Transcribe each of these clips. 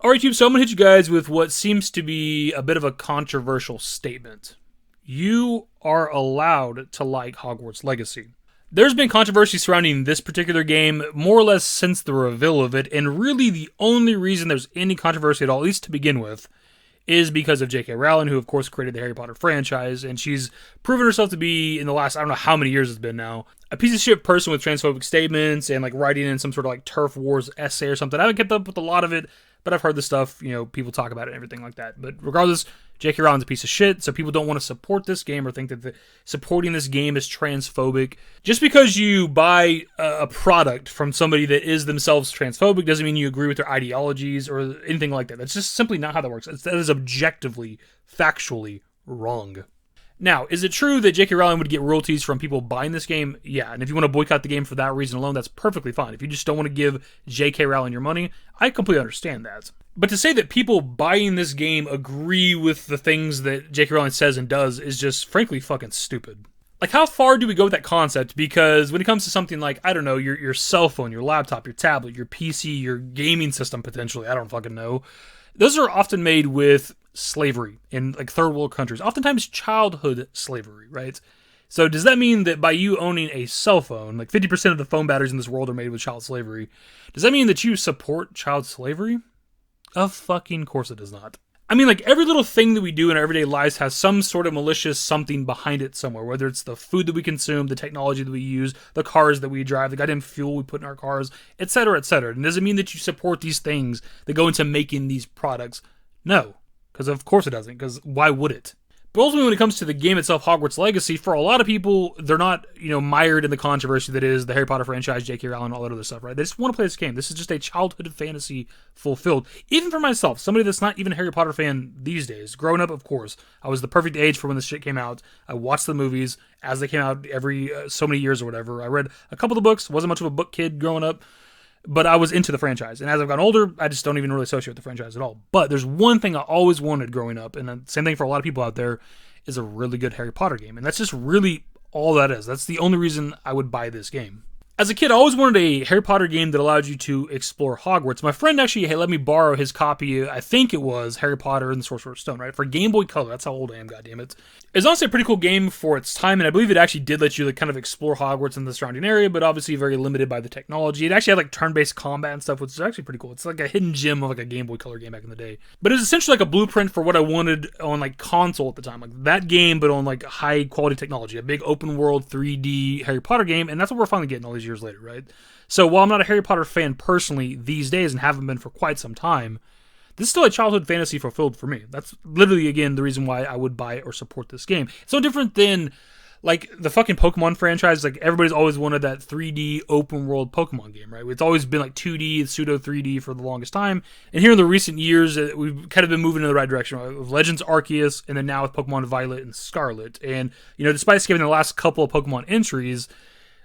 Alright, YouTube, so I'm going to hit you guys with what seems to be a bit of a controversial statement. You are allowed to like Hogwarts Legacy. There's been controversy surrounding this particular game more or less since the reveal of it, and really the only reason there's any controversy at all, at least to begin with, is because of J.K. Rowling, who of course created the Harry Potter franchise, and she's proven herself to be, in the last, I don't know how many years it's been now, a piece of shit person with transphobic statements and like writing in some sort of like turf wars essay or something. I haven't kept up with a lot of it, but I've heard the stuff, people talk about it and everything like that. But regardless, J.K. Rowling's a piece of shit, so people don't want to support this game or think that supporting this game is transphobic. Just because you buy a product from somebody that is themselves transphobic doesn't mean you agree with their ideologies or anything like that. That's just simply not how that works. That is objectively, factually wrong. Now, is it true that J.K. Rowling would get royalties from people buying this game? Yeah, and if you want to boycott the game for that reason alone, that's perfectly fine. If you just don't want to give J.K. Rowling your money, I completely understand that. But to say that people buying this game agree with the things that J.K. Rowling says and does is just frankly fucking stupid. Like, how far do we go with that concept? Because when it comes to something like, I don't know, your cell phone, your laptop, your tablet, your PC, your gaming system potentially, I don't fucking know, those are often made with slavery in like third world countries, oftentimes childhood slavery, right? So does that mean that by you owning a cell phone, like 50% of the phone batteries in this world are made with child slavery, does that mean that you support child slavery? Of fucking course it does not. I mean, like, every little thing that we do in our everyday lives has some sort of malicious something behind it somewhere, whether it's the food that we consume, the technology that we use, the cars that we drive, the goddamn fuel we put in our cars, etc., etc. And does it mean that you support these things that go into making these products? No, because of course it doesn't, because why would it? But ultimately, when it comes to the game itself, Hogwarts Legacy, for a lot of people, they're not, mired in the controversy that is the Harry Potter franchise, J.K. Rowling, all that other stuff, right? They just want to play this game. This is just a childhood fantasy fulfilled. Even for myself, somebody that's not even a Harry Potter fan these days. Growing up, of course, I was the perfect age for when this shit came out. I watched the movies as they came out every so many years or whatever. I read a couple of the books. Wasn't much of a book kid growing up, but I was into the franchise. And as I've gotten older, I just don't even really associate with the franchise at all. But there's one thing I always wanted growing up, and the same thing for a lot of people out there, is a really good Harry Potter game. And that's just really all that is. That's the only reason I would buy this game. As a kid, I always wanted a Harry Potter game that allowed you to explore Hogwarts. My friend actually let me borrow his copy, I think it was Harry Potter and the Sorcerer's Stone, right? For Game Boy Color. That's how old I am, goddammit. It's honestly a pretty cool game for its time, and I believe it actually did let you kind of explore Hogwarts and the surrounding area, but obviously very limited by the technology. It actually had turn-based combat and stuff, which is actually pretty cool. It's like a hidden gem of a Game Boy Color game back in the day. But it was essentially like a blueprint for what I wanted on console at the time. Like that game, but on high quality technology. A big open world 3D Harry Potter game, and that's what we're finally getting all these years later, right? So while I'm not a Harry Potter fan personally these days and haven't been for quite some time, this is still a childhood fantasy fulfilled for me. That's literally, again, the reason why I would buy or support this game. It's no different than, the fucking Pokemon franchise. Everybody's always wanted that 3D open world Pokemon game, right? It's always been 2D, pseudo 3D for the longest time. And here in the recent years, we've kind of been moving in the right direction, right? With Legends Arceus, and then now with Pokemon Violet and Scarlet. And, despite skipping the last couple of Pokemon entries,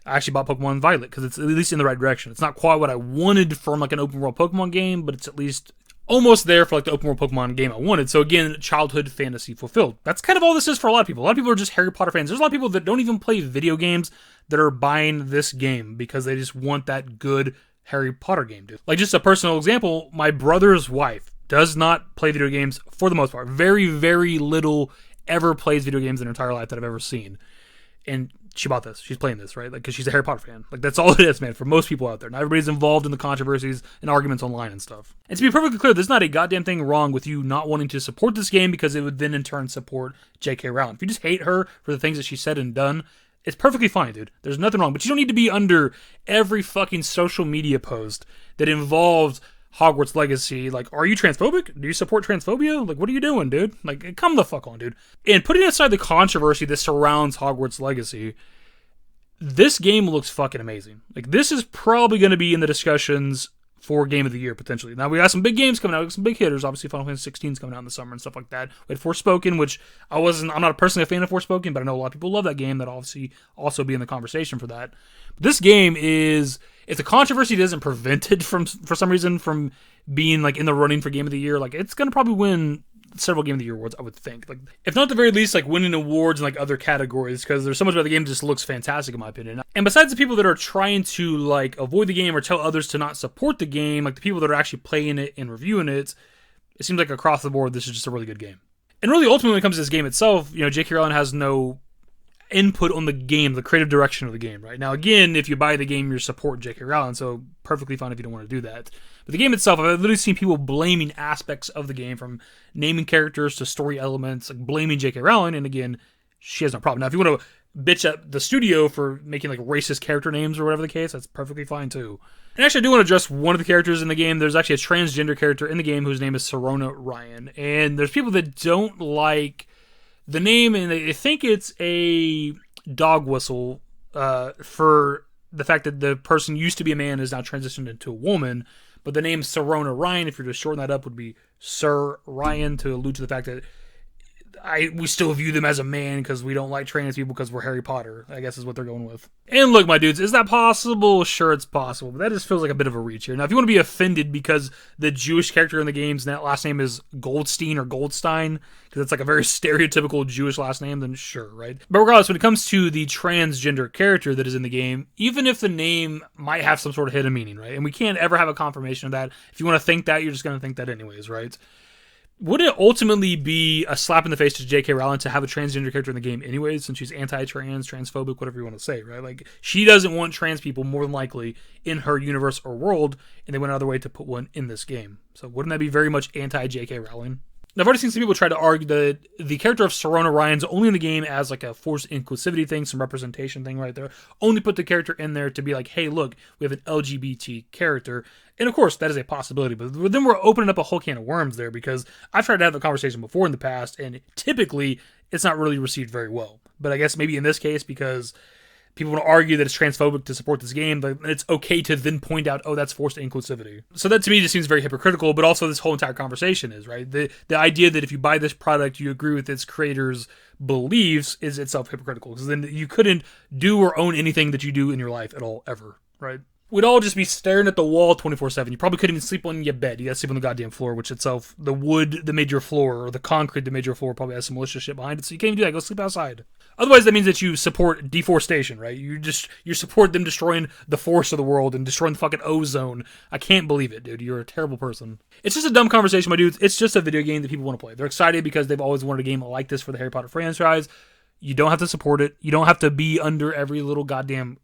I actually bought Pokemon Violet because it's at least in the right direction. It's not quite what I wanted from an open world Pokemon game, but it's at least almost there for the open world Pokemon game I wanted. So again, childhood fantasy fulfilled. That's kind of all this is for a lot of people. A lot of people are just Harry Potter fans. There's a lot of people that don't even play video games that are buying this game because they just want that good Harry Potter game, dude. Just a personal example, my brother's wife does not play video games for the most part. Very, very little ever plays video games in her entire life that I've ever seen. And she bought this. She's playing this, right? Because she's a Harry Potter fan. That's all it is, man, for most people out there. Not everybody's involved in the controversies and arguments online and stuff. And to be perfectly clear, there's not a goddamn thing wrong with you not wanting to support this game because it would then in turn support J.K. Rowling. If you just hate her for the things that she said and done, it's perfectly fine, dude. There's nothing wrong. But you don't need to be under every fucking social media post that involves Hogwarts Legacy. Are you transphobic? Do you support transphobia? What are you doing, dude? Come the fuck on, dude. And putting aside the controversy that surrounds Hogwarts Legacy, this game looks fucking amazing. This is probably going to be in the discussions for Game of the Year, potentially. Now, we got some big games coming out, some big hitters. Obviously, Final Fantasy 16 is coming out in the summer and stuff like that. We had Forspoken, which I'm not personally a fan of Forspoken, but I know a lot of people love that game. That'll obviously also be in the conversation for that. But this game is, if the controversy doesn't prevent it for some reason from being in the running for Game of the Year, it's going to probably win several Game of the Year awards, I would think. Like, if not at the very least, like winning awards in like other categories, because there's so much about the game that just looks fantastic in my opinion. And besides the people that are trying to like avoid the game or tell others to not support the game, like the people that are actually playing it and reviewing it, it seems like across the board this is just a really good game. And really, ultimately, when it comes to this game itself, you know, J.K. Rowling has no input on the game, the creative direction of the game, right? Now, again, if you buy the game, you're supporting J.K. Rowling, so perfectly fine if you don't want to do that. But the game itself, I've literally seen people blaming aspects of the game, from naming characters to story elements, like blaming J.K. Rowling, and again, she has no problem. Now, if you want to bitch at the studio for making like racist character names or whatever the case, that's perfectly fine too. And actually, I do want to address one of the characters in the game. There's actually a transgender character in the game whose name is Serona Ryan, and there's people that don't like the name, and they think it's a dog whistle for the fact that the person used to be a man is now transitioned into a woman. But the name Serona Ryan, if you're to shorten that up, would be Sir Ryan, to allude to the fact that we still view them as a man because we don't like trans people because we're Harry Potter, I guess is what they're going with. And look, my dudes, is that possible? Sure, it's possible, but that just feels like a bit of a reach here. Now, if you want to be offended because the Jewish character in the game's that last name is Goldstein or Goldstein, because it's like a very stereotypical Jewish last name, then sure, right? But regardless, when it comes to the transgender character that is in the game, even if the name might have some sort of hidden meaning, right? And we can't ever have a confirmation of that. If you want to think that, you're just going to think that anyways, right? Would it ultimately be a slap in the face to J.K. Rowling to have a transgender character in the game anyways, since she's anti-trans, transphobic, whatever you want to say, right? Like, she doesn't want trans people, more than likely, in her universe or world, and they went out of their way to put one in this game. So wouldn't that be very much anti-J.K. Rowling? Now, I've already seen some people try to argue that the character of Serona Ryan's only in the game as like a forced inclusivity thing, some representation thing right there. Only put the character in there to be like, hey, look, we have an LGBT character. And of course, that is a possibility. But then we're opening up a whole can of worms there, because I've tried to have the conversation before in the past, and typically it's not really received very well. But I guess maybe in this case, because people want to argue that it's transphobic to support this game, but it's okay to then point out, oh, that's forced inclusivity. So that to me just seems very hypocritical, but also this whole entire conversation is, right? The idea that if you buy this product, you agree with its creators' beliefs is itself hypocritical, because then you couldn't do or own anything that you do in your life at all, ever, right? We'd all just be staring at the wall 24/7. You probably couldn't even sleep on your bed. You gotta sleep on the goddamn floor, which itself, the wood that made your floor, or the concrete that made your floor, probably has some malicious shit behind it, so you can't even do that. Go sleep outside. Otherwise, that means that you support deforestation, right? You support them destroying the forests of the world and destroying the fucking ozone. I can't believe it, dude. You're a terrible person. It's just a dumb conversation, my dudes. It's just a video game that people want to play. They're excited because they've always wanted a game like this for the Harry Potter franchise. You don't have to support it. You don't have to be under every little goddamn...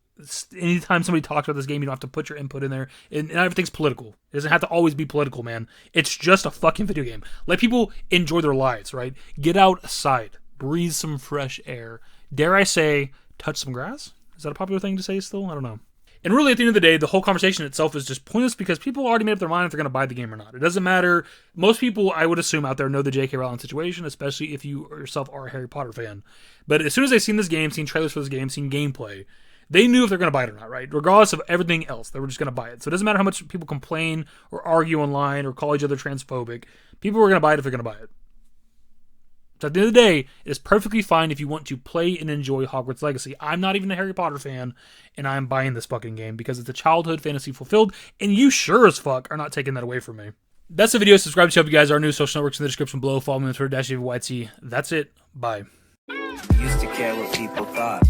Anytime somebody talks about this game, you don't have to put your input in there. And everything's political. It doesn't have to always be political, man. It's just a fucking video game. Let people enjoy their lives, right? Get outside. Breathe some fresh air. Dare I say, touch some grass? Is that a popular thing to say still? I don't know. And really, at the end of the day, the whole conversation itself is just pointless, because people already made up their mind if they're going to buy the game or not. It doesn't matter. Most people, I would assume, out there know the J.K. Rowling situation, especially if you yourself are a Harry Potter fan. But as soon as they've seen this game, seen trailers for this game, seen gameplay, they knew if they're going to buy it or not, right? Regardless of everything else, they were just going to buy it. So it doesn't matter how much people complain or argue online or call each other transphobic. People are going to buy it if they're going to buy it. So at the end of the day, it is perfectly fine if you want to play and enjoy Hogwarts Legacy. I'm not even a Harry Potter fan, and I'm buying this fucking game because it's a childhood fantasy fulfilled, and you sure as fuck are not taking that away from me. That's the video. Subscribe to the show if you guys are new. Social networks in the description below. Follow me on Twitter, @DavidYT. That's it. Bye. Used to care what people thought,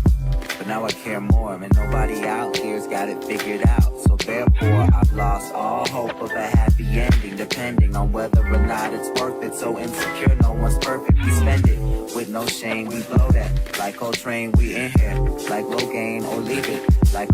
but now I care more, and nobody out here's got it figured out. So therefore, I've lost all hope of a happy ending, depending on whether or not it's worth it. So insecure, no one's perfect. We spend it with no shame. We blow that like Coltrane. We in here like Low Gain or leave it like